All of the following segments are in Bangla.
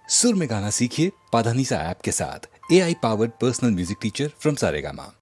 सुर में गाना सीखिए पाधानीसा ऐप के साथ। AI powered personal music teacher from Saregama.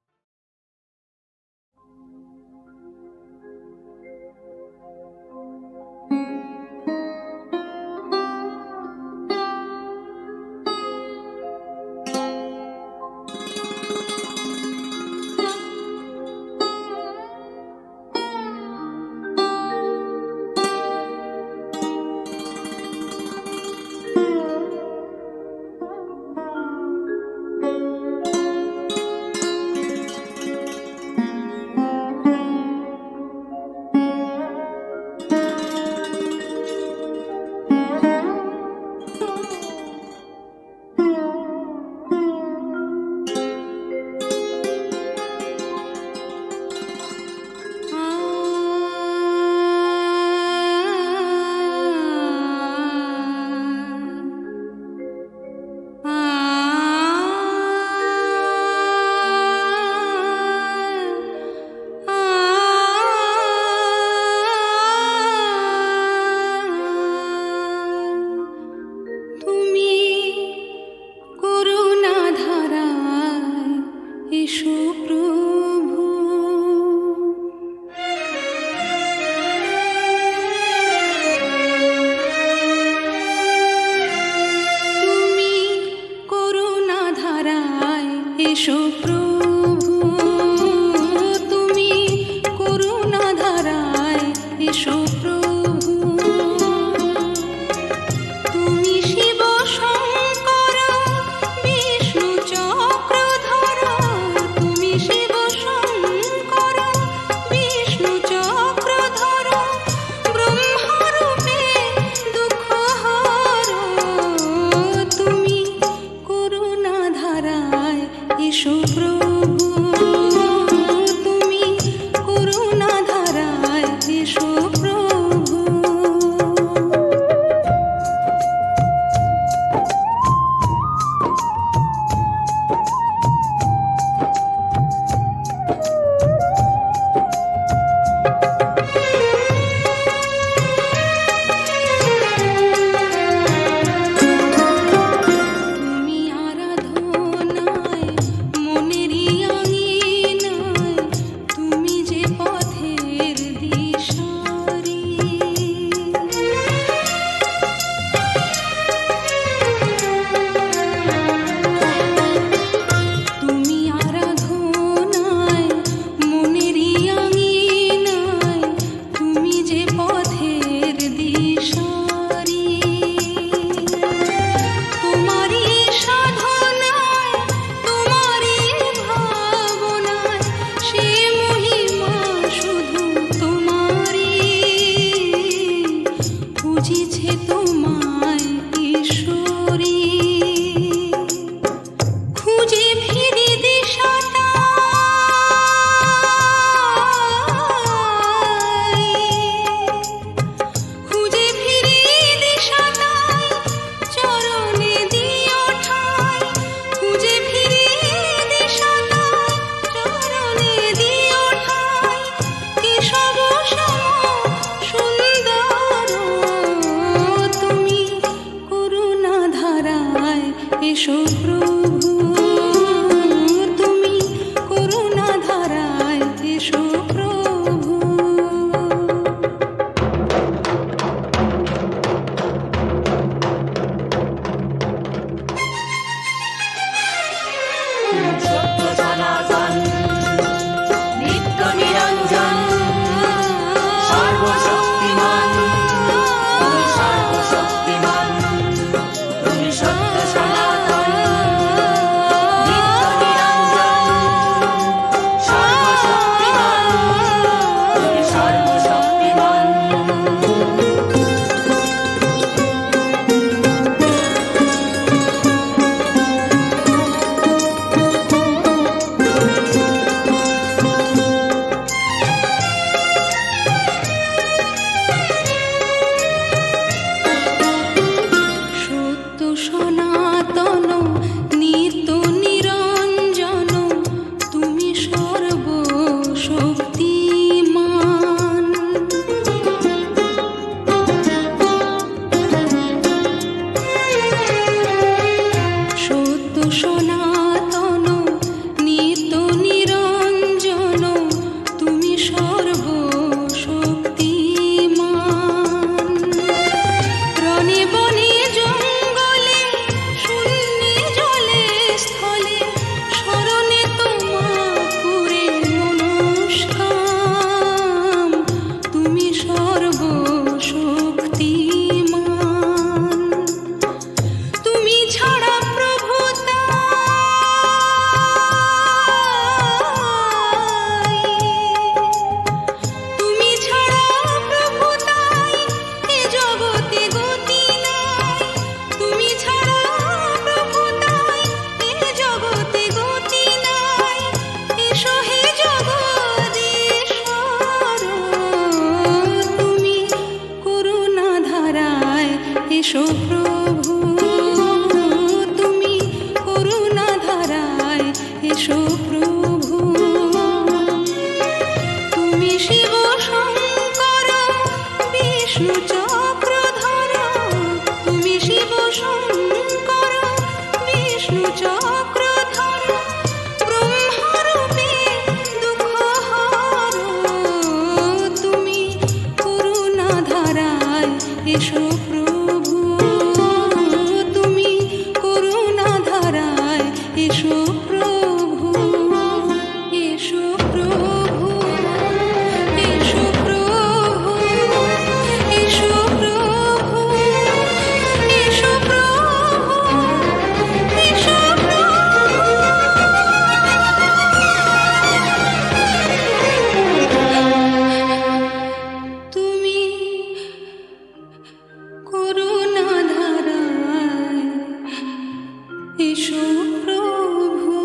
প্রভু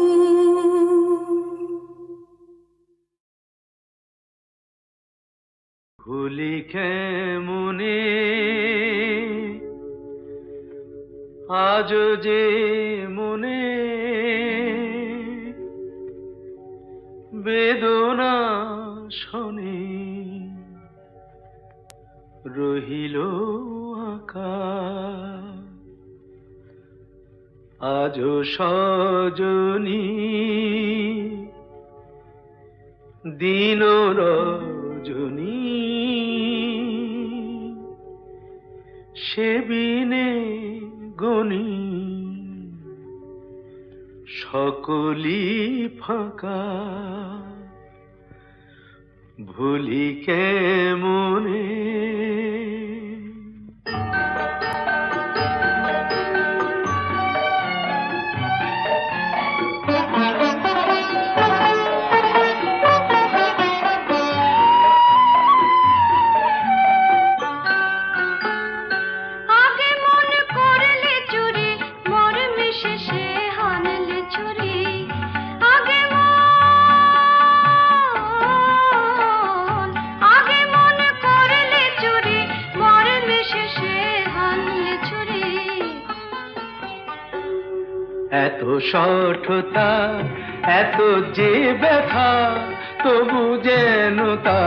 ভুলি কেমনে আজ যে মনে বেদনা শোনে রহিল আকা আজ সজনী দিন রজনী সে বিনে গনি সকলি ফাঁকা ভুলি কেমনে এত সঠতা এত যে ব্যথা তবু যেন তা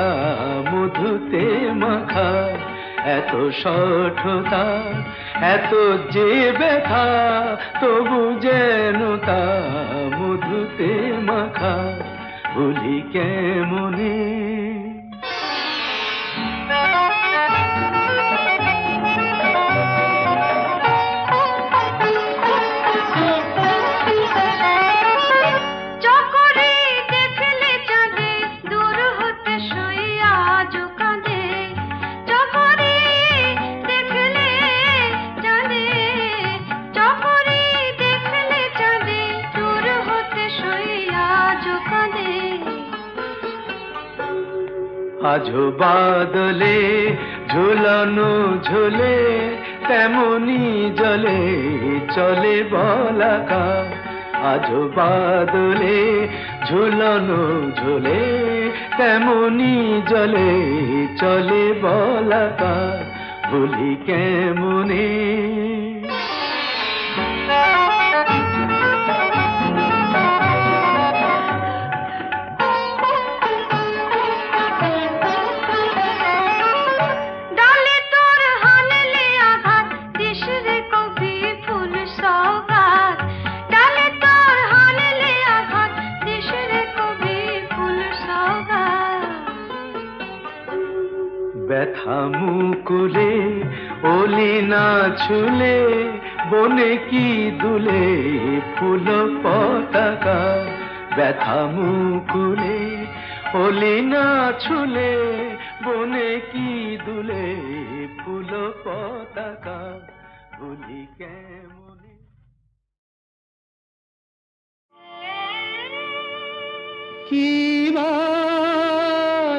মধুতে মাখা এত সঠতা এত যে ব্যথা তবু যেন তা মধুতে মাখা ভুলি কেমনে আজ বাদলে ঝুলানো ঝোলে তেমনি জলে চলে বলাকা আজ বাদলে ঝুলানো ঝোলে তেমনি জলে চলে বলাকা ভুলি কেমনে ব্যথা মুকুলে ওলি না ছুলে বনে কি দুলে ফুল পতাকা ব্যথা মুকুলে ওলি না ছুলে বনে কি দুলে ফুল পতাকা ভুলি কেমনে কি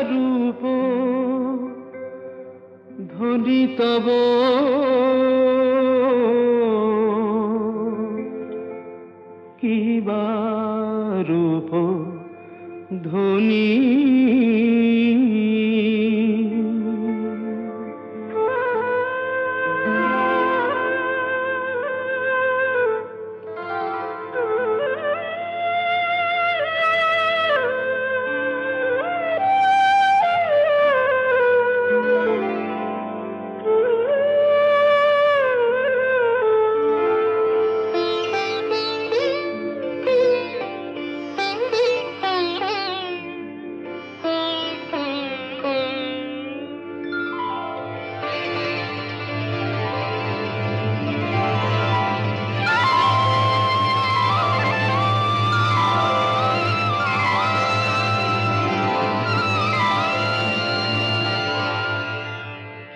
রূপ ধ্বনি তব কিবা রূপ ধ্বনি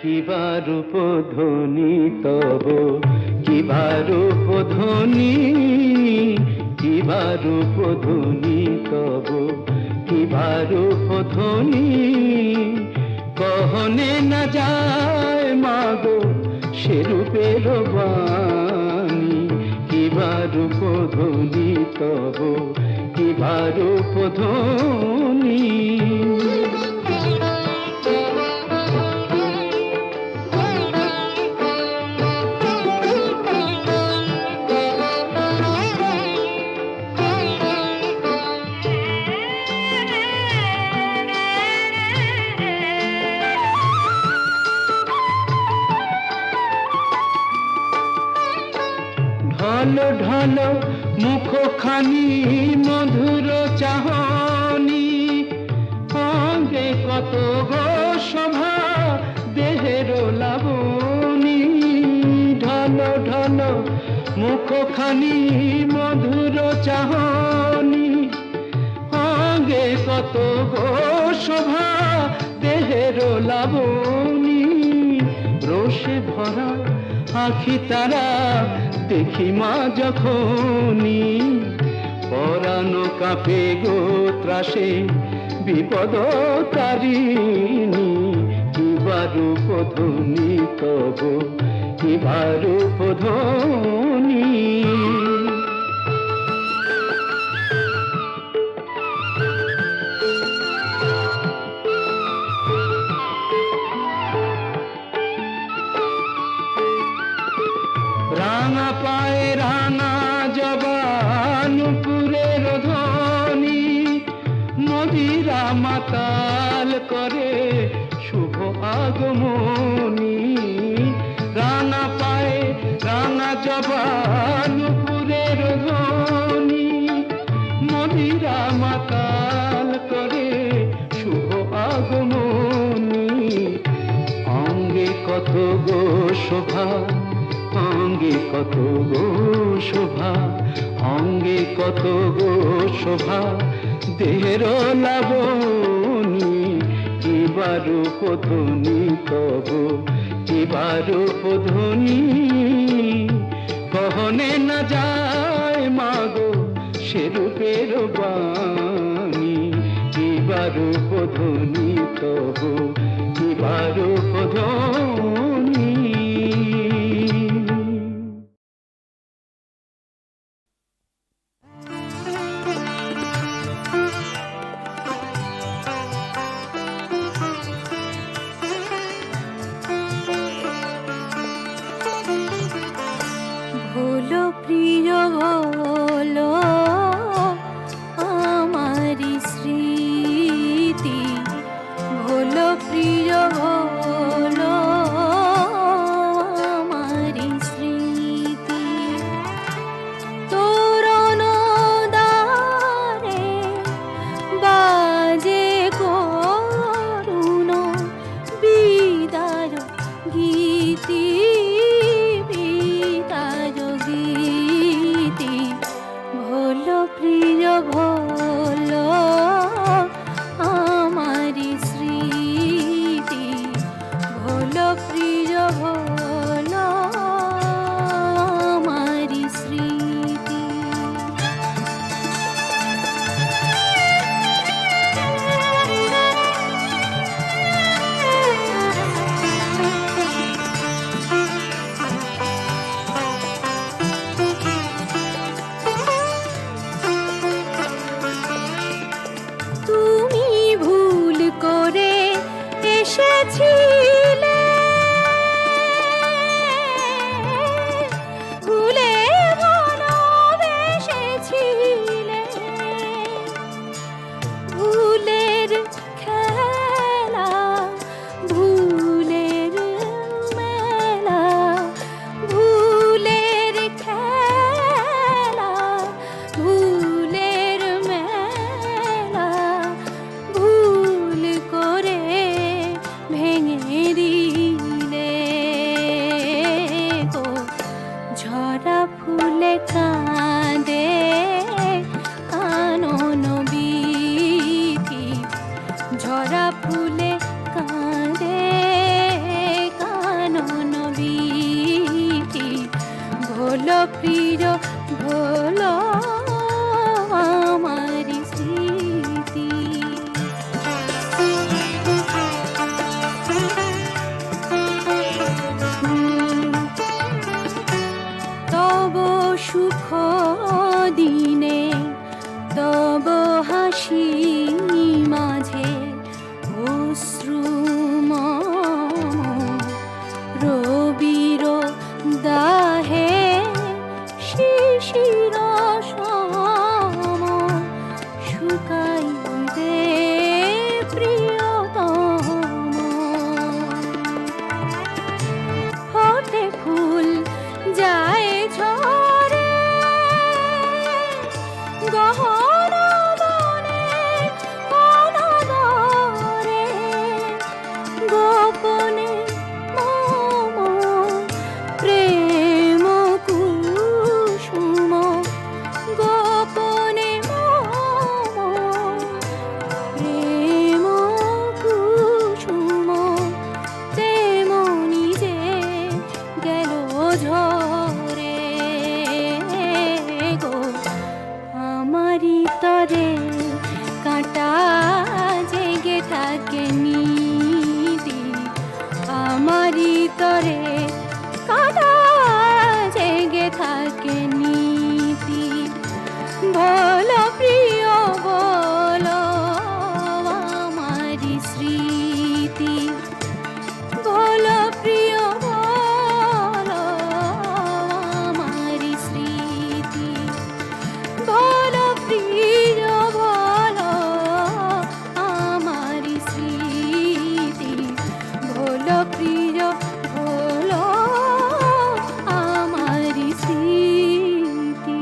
কিবা রূপ ধ্বনি তব কিবা রূপ ধ্বনি কিবা রূপ ধ্বনি তব কিবা রূপ ধ্বনি কহনে না যায় মাগো সে রূপের বাণী কিবা রূপ ধ্বনি তব কিবা রূপ ধ্বনি ঢল ঢল মুখখানি মধুর চাহনি অঙ্গে কত গো শোভা দেহের লাবণী ঢল ঢল মুখখানি মধুর চাহনি অঙ্গে কত গো শোভা দেহের লাবণী রোষে ভরা আখি তারা দেখি মা যখনি পরানো কাঁপে গো ত্রাসে বিপদ তারিণী কিবা রূপ ধ্বনি তব কিবা রূপ ধ্বনি রাঙা পায়ে রাঙা জবানুপুরের ধ্বনি মদিরা মাতাল করে শুভ আগমনী রাঙা পায়ে রাঙা জবানুপুরের ধ্বনি মদিরা মাতাল করে শুভ আগমনী অঙ্গে কত গো শোভা অঙ্গে কত গো শোভা অঙ্গে কত গো শোভা দেহের লাবণী কিবা রূপ ধ্বনি তব কিবা রূপ ধ্বনি কহনে না যায় মাগো সে রূপের বাণী কিবা রূপ ধ্বনি তব কিবা রূপ ধ্বনি ভোলো প্রিয় ভোলো আমারি স্মৃতি ভোলো প্রিয় ভোলো আমারি স্মৃতি তোরণ দ্বারে বাজে করুণ বিদায় গীতি ভোলো প্রিয় ভোলো আমারি স্মৃতি ভোলো প্রিয় ভোলো আমারি স্মৃতি এসেছিলে ভুলে ভালোবেসেছিলে ভুলের খেলা ভুলের মেলা ভুলের খেলা ভুলের মেলা ভুল করে ভেঙে দিলে গো ঝরা ফুলে কাঁদে কানন বিধি ঝরা ফুলে কাঁদে কানন বিধি ভোলো প্রিয় ভোলো আমারি স্মৃতি তব সুখ দিনে তব হাসি মাঝে অশ্রু রবির দাহে শিশির সম শুকাইবে প্রিয়তম হতে ফুল যায় ঝরে গহন বনে অনাদরে গোপনে মম প্রেম কুসুম গোপনে মম প্রেম কুসুম তেমনি যে গেল ঝরে গো আমারি তরে কাঁটা জেগে থাকে নিদি আমারি তরে কাঁটা জেগে থাকে নীতি বলো প্রিয় বলো আমারি স্মৃতি বলো প্রিয় বলো আমারি স্মৃতি বলো প্রিয় বলো আমারি স্মৃতি বলো প্রিয় বলো আমারি স্মৃতি।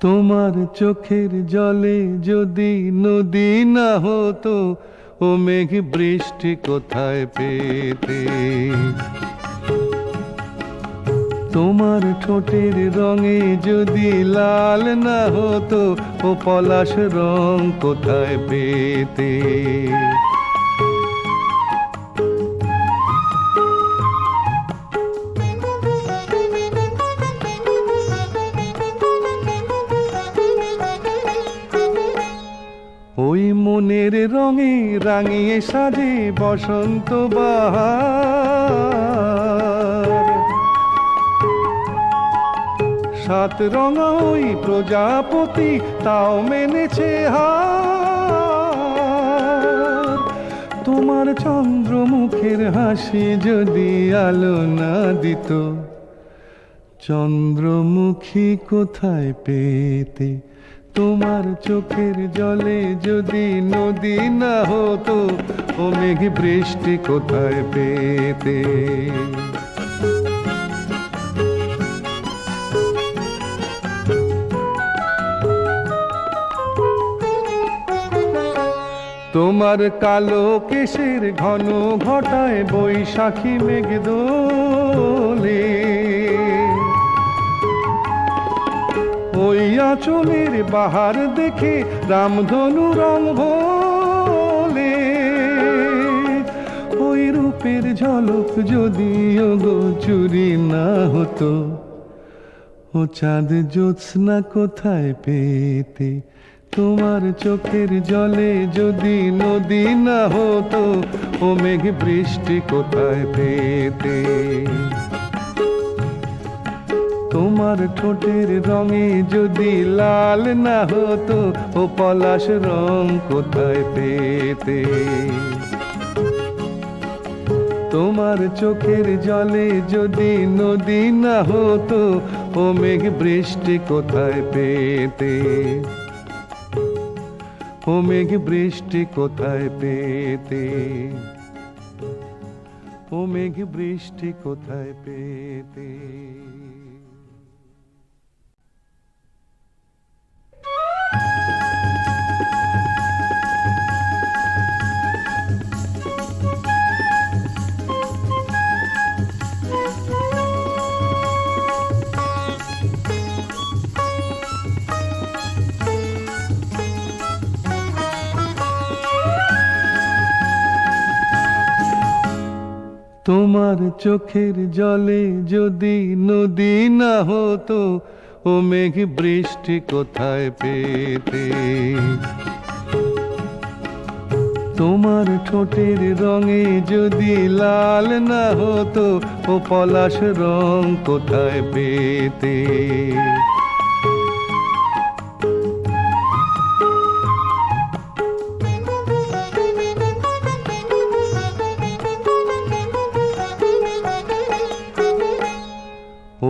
তোমার চোখের জলে যদি নদী না হতো ও মেঘ বৃষ্টি কোথায় পেতে তোমার ঠোঁটের রঙে যদি লাল না হতো ও পলাশ রং কোথায় পেতে ওই মনের রঙে রাঙিয়ে সাজে বসন্ত বাহার সাত রঙা ওই প্রজাপতি তাও মেনেছে হার তোমার চন্দ্রমুখের হাসি যদি আলো না দিত চন্দ্রমুখী কোথায় পেতে তোমার চোখের জলে যদি নদী না হতো ও মেঘ বৃষ্টি কোথায় পেতে তোমার কালো কেশের ঘন ঘটায় বৈশাখী মেঘ দোলে ওই আঁচলের বাহার দেখে রামধনু রং ভোলে ওই রূপের ঝলক যদি ওগো চুরি না হতো ও চাঁদ জ্যোৎস্না কোথায় পেতে তোমার চোখের জলে যদি নদী না হতো ও মেঘ বৃষ্টি কোথায় পেতে তোমার ঠোঁটের রঙে যদি লাল না হতো ও পলাশ রং কোথায় পেতে তোমার চোখের জলে যদি নদী না হতো ও মেঘ বৃষ্টি কোথায় পেতে ও মেঘ বৃষ্টি কোথায় পেতে ও মেঘ বৃষ্টি কোথায় পেতে তোমার চোখের জলে যদি নদী না হতো, ও মেঘ বৃষ্টি কোথায় পেতে? তোমার ঠোঁটের রঙে যদি লাল না হতো, ও পলাশ রং কোথায় পেতে?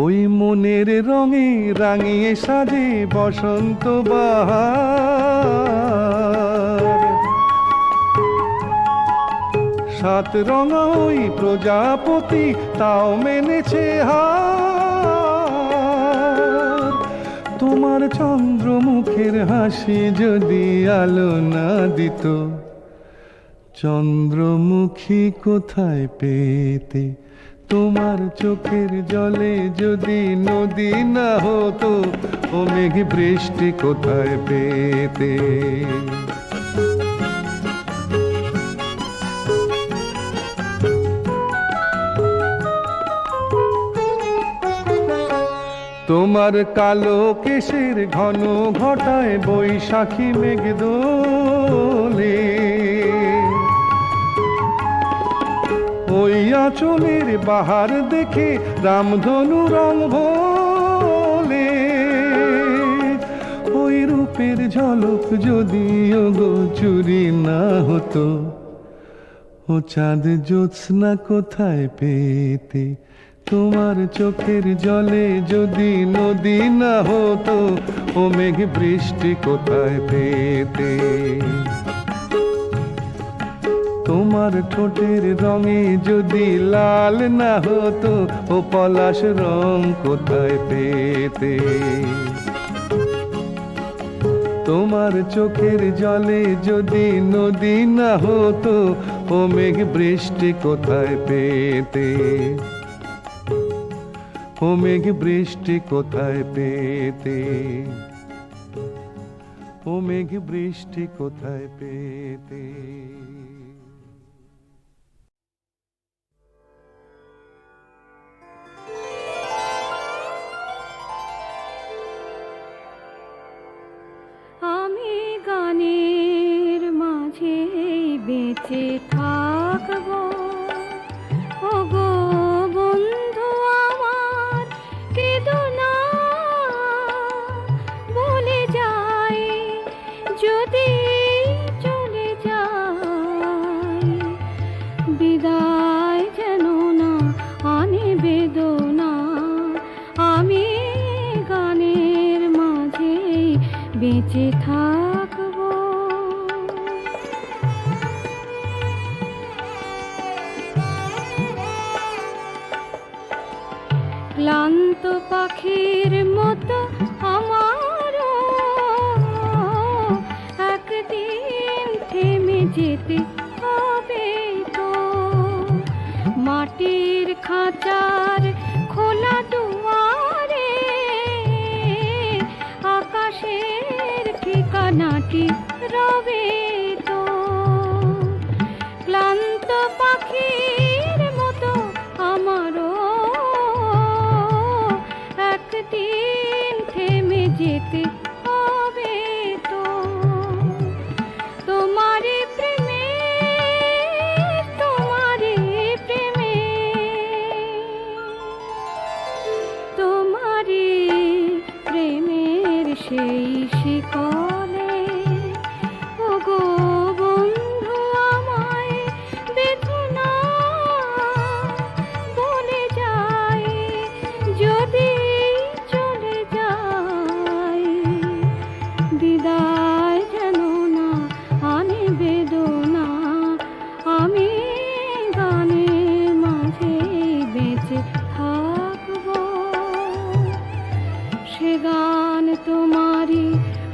ওই মনের রঙে রাঙিয়ে সাজে বসন্ত বাহার, সাত রঙা ওই প্রজাপতি তাও মেনেছে হার। তোমার চন্দ্রমুখের হাসি যদি আলো না দিত, চন্দ্রমুখী কোথায় পেতে? তোমার চোখের জলে যদি নদী না হতো, ও মেঘ বৃষ্টি কোথায় পেতে? তোমার কালো কেশের ঘন ঘটায় বৈশাখী মেঘ দোলে, ওই আঁচলের বাহার দেখে রামধনু রং ভোলে। ওই রূপের ঝলক যদি ওগো চুরি না হতো, ও চাঁদ জ্যোৎস্না কোথায় পেতে? তোমার চোখের জলে যদি নদী না হতো, ও মেঘ বৃষ্টি কোথায় পেতে? তোমার ঠোঁটের রঙে যদি লাল না হতো, ও পলাশ রং কোথায় পেতে? তোমার চোখের জলে যদি নদী না হতো, ও মেঘ বৃষ্টি কোথায় পেতে? ও মেঘ বৃষ্টি কোথায় পেতে? ও মেঘ বৃষ্টি কোথায় পেতে? আমি গানের মাঝে বেঁচে থাকবো, ওগো বন্ধু আমার কেঁদো না। বলে যাই যদি চলে যাই, বিদায় যেন না আনে বেদনা। আমি গানের মাঝে বেঁচে থাকবো। ক্লান্ত পাখির মতো আমারও একদিন থেমে যেতে হবে তো। মাটির খাঁচার খোলা দুয়ারে আকাশের ঠিকানাটি রবে তো। ক্লান্ত পাখির মতো আমারও একদিন থেমে যেতে হবে তো। তোমারই প্রেমে, তোমারই প্রেমে, তোমারই প্রেমের সেই শিকলে ওগো বন্ধু আমায় বেঁধো না। বলে যাই যদি চলে যাই, বিদায় যেন না আনে বেদনা। আমি গানের মাঝে বেঁচে থাকবো, সে গান তোমারই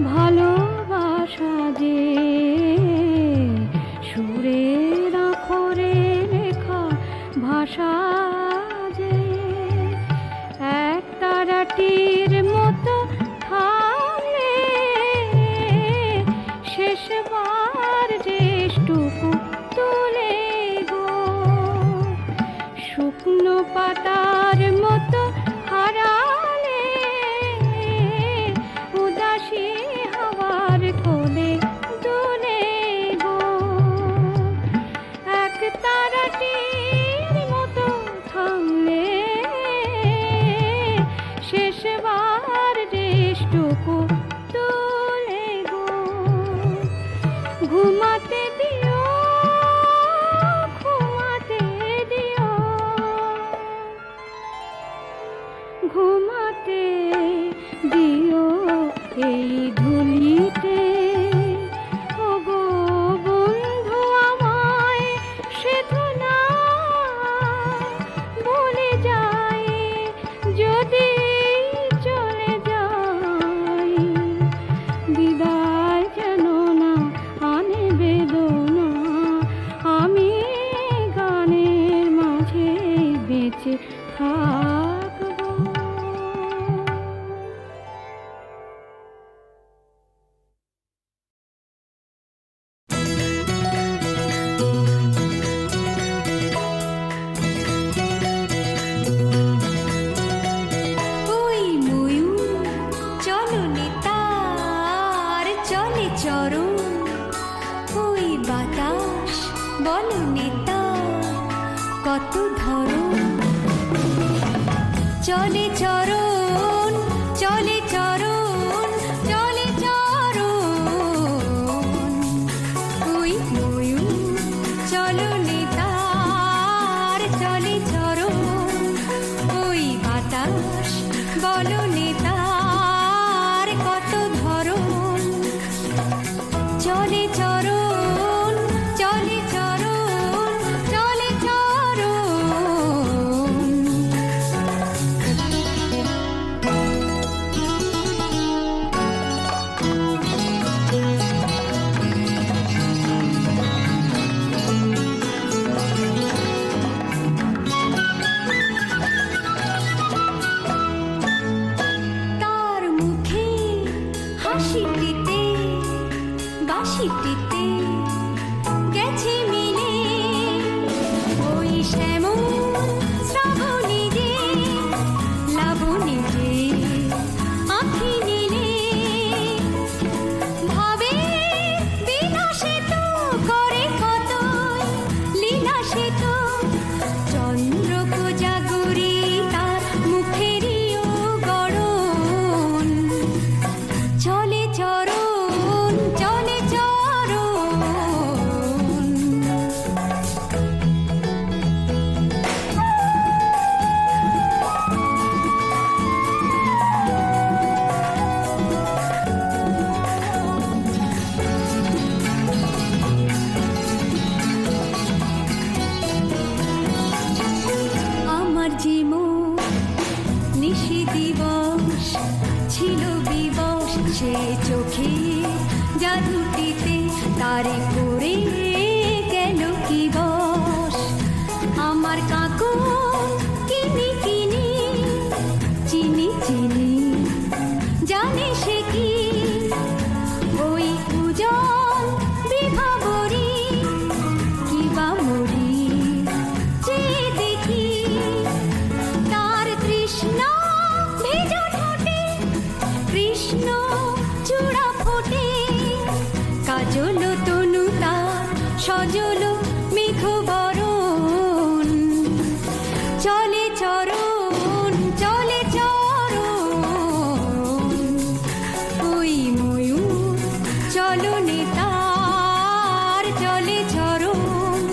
ভালো কত ধরন চলে চরণ চলে চরণ চলে চরণ ওই ময়ূর চলনে তার চলে চরণ ওই বাতাস বলনে তার কত ধরন চলে চরণ চলে চরণ চলে চরণ তার মুখে হাসিটিতে বাঁশিটিতে গেছে মিলে ওই শ্যামল শ্রাবণী যে লাবণী যে আঁখি নীলে ভাবে বিলাসে তো করে কতই লীলাসে তো চন্দ্র কোজাগরী তার মুখেরিও গড়ন চলে চরণ চলে চরণ আমার জীবন নিশি দিবস ছিল বিবশ সে চোখে জাদুটিতে তারে করে গেল কি বস আমার কাকুন কিনি কিনি চিনি চিনি জানে সে কি ওই উজ্জ্বল বিভাবরী কিবা মরি যে দেখি তার তৃষ্ণা ভেজা ঠোঁটে কৃষ্ণ চূড়া ফোটে কাজল তনু তার সজল মেঘ বরণ চলে চরণ চলে চরণ ওই ময়ূর চলনে তার চলে চরণ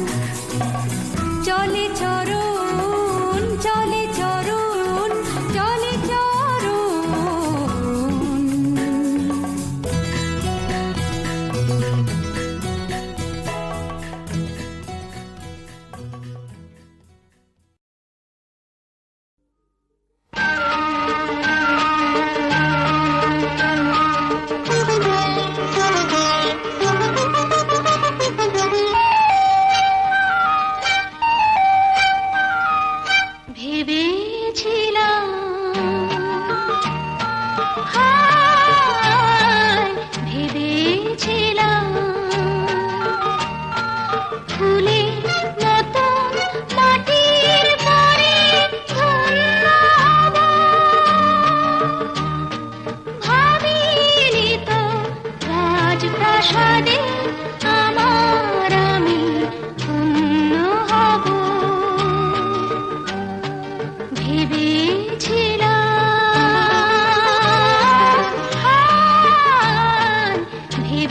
চলে চরণ চলে চরণ চলে চরণ ভেবেছিলাম হায় ভেবেছিলাম ফুলের মতন মাটির পরে ধন্য হব ভাবিনি তো রাজপ্রাসাদে আমার আমি ধন্য হব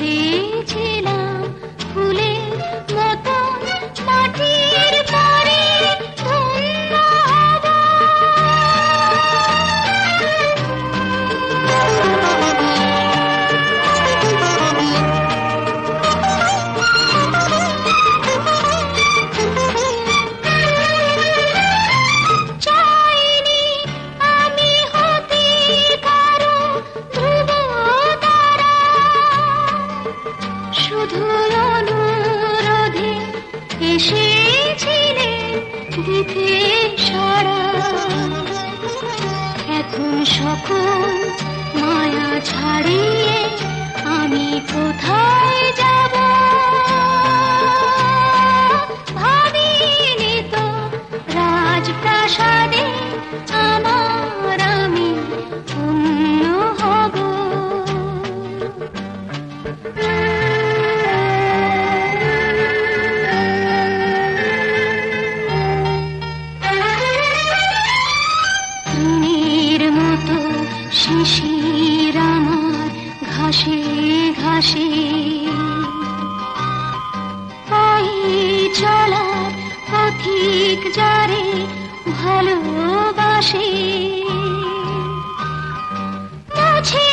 ভেবেছিলাম ফুলের মতন মাটির পরে ধন্য হব চাইনি আমি হতে কারো ধ্রুব তারা শুধু অনুরোধে এসেছিলেন দিতে সাড়া এখন সকল মায়া ছাড়িয়ে আমি কোথায় যাব ভাবিনি তো রাজপ্রাসাদে আমার আমি ধন্য হব ঘাসে ঘাসে পাই চলার পথিক যারে ভালোবাসে মুছে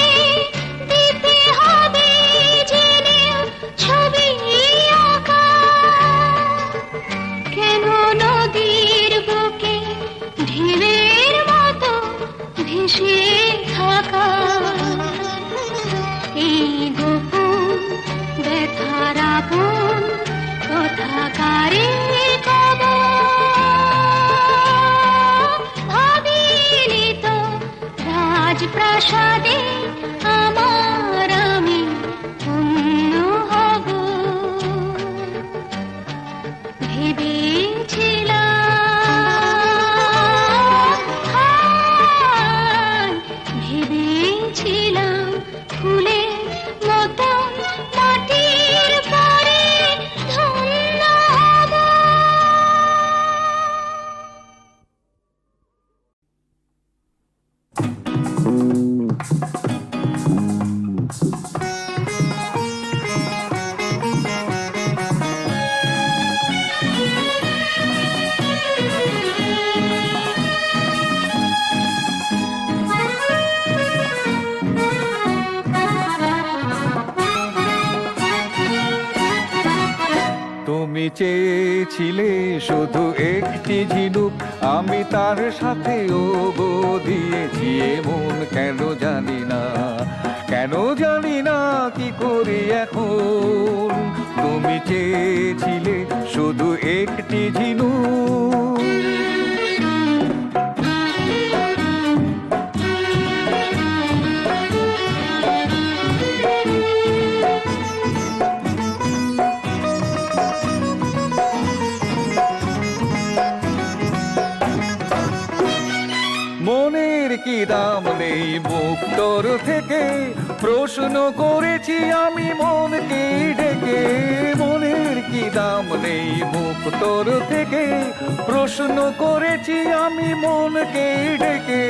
দিতে হবে জেনে ছবি আঁকা কেন নদীর বুকে ঢেউয়ের মতো ভেসে থাকা এই গোপন ব্যথার আপন কথা কারে কব ভাবিনি তো রাজপ্রাসাদে আমার আমি অন্য হব ভেবেছিলাম ফুলের মতন মাটির পরে ধন্য হব। তুমি চেয়েছিলে শুধু একটি ঝিনুক, আমি তার সাথে ওগো দিয়েছি এমন কেন জানি না, কেন জানি না কি করি এখন। তুমি চেয়েছিলে শুধু একটি ঝিনুক, মনের কি দাম নেই মুক্তর থেকে, প্রশ্ন করেছি আমি মনকে ডেকে। মনের কি দাম নেই মুক্তর থেকে, প্রশ্ন করেছি আমি মনকে ডেকে।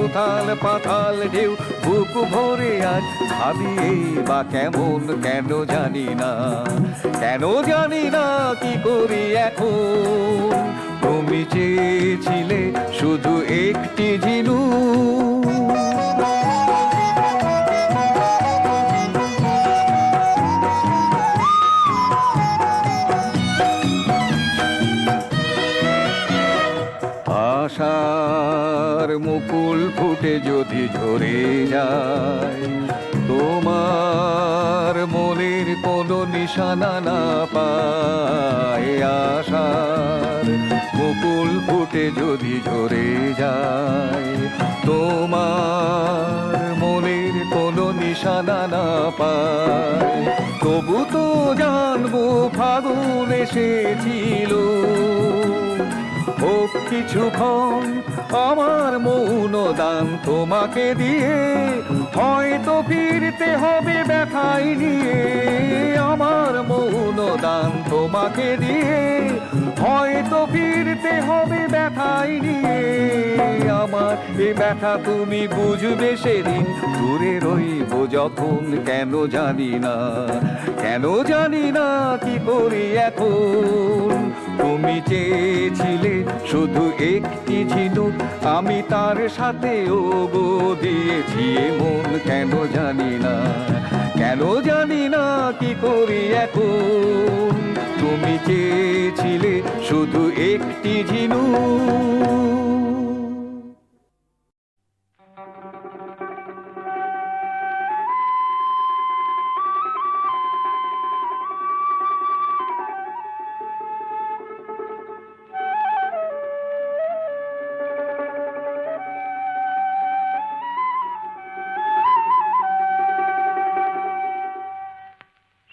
উথাল পাথাল ঢেউ বুক ভরে আজ ভাবি এই বা কেমন কেন জানি না, কেন জানি না কি করি এখন। তুমি চেয়েছিলে শুধু একটি ঝিনুক, আশার মুকুল ফুটে যদি ঝরে যায়, তোমার মনের কোনো নিশানা না পায়। আশার মুকুল ফুটে যদি ঝরে যায়, তোমার মনের কোনো নিশানা না পায়। তবু তো জানবো ফাগুন এসেছিল, হোক কিছুক্ষণ আমার মৌন দান তোমাকে দিয়ে। হয়তো ফিরতে হবে ব্যথাই নিয়ে, আমার মৌন দান তোমাকে দিয়ে। হয়তো ফিরতে হবে ব্যথাই নিয়ে, আমার এ ব্যথা তুমি বুঝবে সেদিন। দূরে রইব যখন কেন জানি না, কেন জানি না কি করি এখন। তুমি চেয়েছিলে শুধু একটি ঝিনুক, আমি তার সাথে ওগো দিয়েছি এমন কেন জানি না, কেন জানি না কি করি এখন। তুমি চেয়েছিলে শুধু একটি ঝিনুক।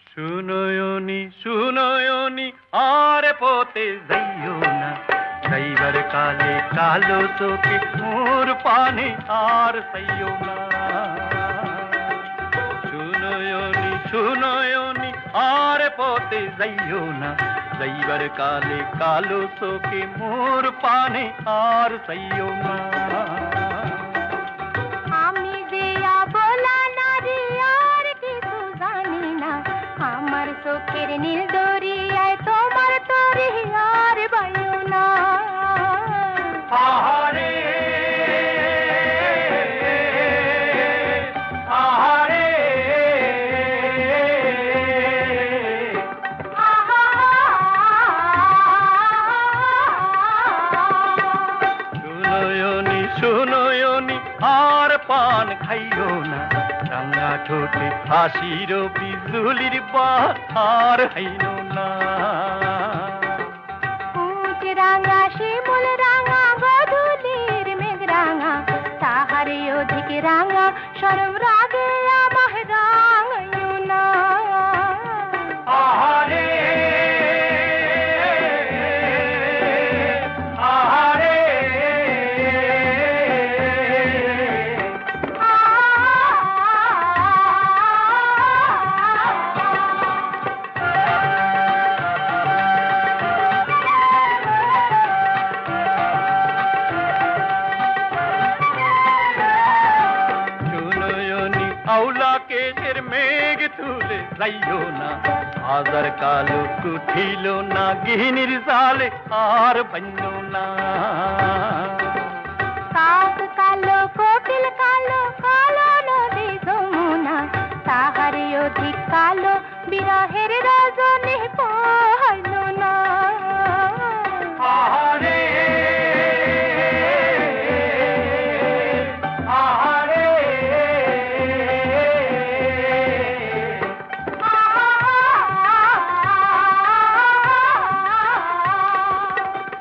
সুনয়নি সুনয়নি আর পথে যাইও না, যাইবার কালে কালো চোখে মোর পানে আর চাইও না। সুনয়নি সুনয়নি আর পথে যাইও না, যাইবার কালে কালো চোখে মোর পানে আর চাইও না। আমি দেয়া বলা নারী আর আরে নীল দরিয়ায় তোমার তরি আর বাইও না আহারে আহারে শুনয়নি আর পান খাইও না রাঙা ঠোঁটে হাসির বিজুলির বাহার হাইল না উঁচ রাঙা শিমুল রাঙা গধূলির মেঘ রাঙা তাহারে অধিক রাঙা সরব রাগে আমাহ রাঙাইও না আহারে আহারে শুনয়নি আউলা কেশের মেঘ তুলে যাইও না হাজার কালো কুঠিল না গিহিনীর সালে আর বান্য না কাক কালো কোকিল কালো কালো নদী যমুনা তাহারে অধিক কালো বিরহের রজনী পোহাইল না আহারে আহারে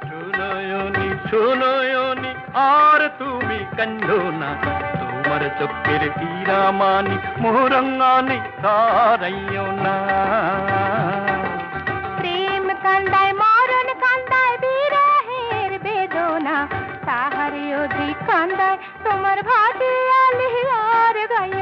শুনয়নি শুনয়নি আর তুমি কান্দো না তোমার চোখের হীরামানি মোরঙ্গানি তারাইও না প্রেম কান্দায় মরণ কান্দায় বিরহের বেদনা তাহারে অধিক কান্দায় তোমার ভাটিয়ালি আর গাইও